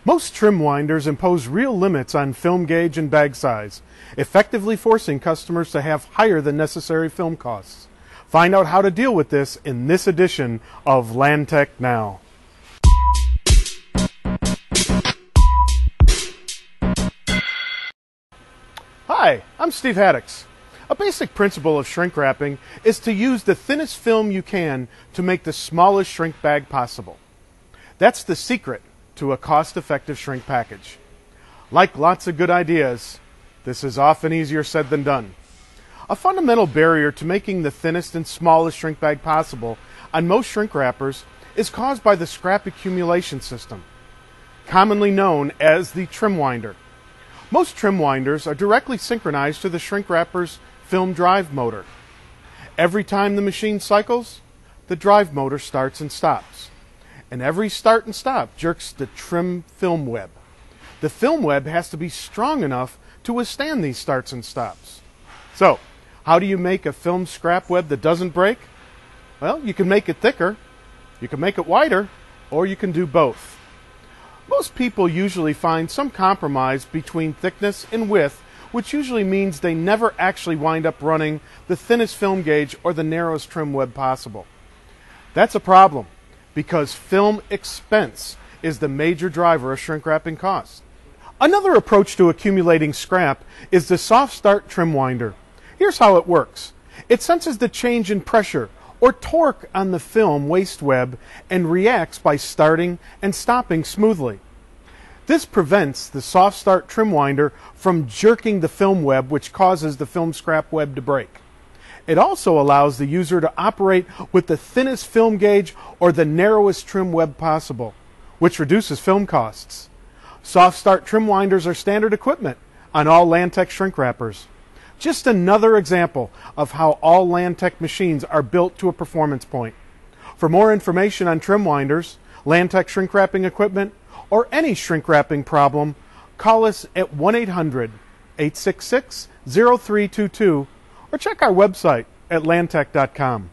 Most trim winders impose real limits on film gauge and bag size, effectively forcing customers to have higher than necessary film costs. Find out how to deal with this in this edition of Lantech Now. Hi, I'm Steve Haddix. A basic principle of shrink wrapping is to use the thinnest film you can to make the smallest shrink bag possible. That's the secret to a cost-effective shrink package. Like lots of good ideas, this is often easier said than done. A fundamental barrier to making the thinnest and smallest shrink bag possible on most shrink wrappers is caused by the scrap accumulation system, commonly known as the trim winder. Most trim winders are directly synchronized to the shrink wrapper's film drive motor. Every time the machine cycles, the drive motor starts and stops. And every start and stop jerks the trim film web. The film web has to be strong enough to withstand these starts and stops. So, how do you make a film scrap web that doesn't break? Well, you can make it thicker, you can make it wider, or you can do both. Most people usually find some compromise between thickness and width, which usually means they never actually wind up running the thinnest film gauge or the narrowest trim web possible. That's a problem, because film expense is the major driver of shrink wrapping costs. Another approach to accumulating scrap is the soft start trim winder. Here's how it works. It senses the change in pressure or torque on the film waste web and reacts by starting and stopping smoothly. This prevents the soft start trim winder from jerking the film web, which causes the film scrap web to break. It also allows the user to operate with the thinnest film gauge or the narrowest trim web possible, which reduces film costs. Soft start trim winders are standard equipment on all Lantech shrink wrappers. Just another example of how all Lantech machines are built to a performance point. For more information on trim winders, Lantech shrink wrapping equipment, or any shrink wrapping problem, call us at 1-800-866-0322 or check our website at lantech.com.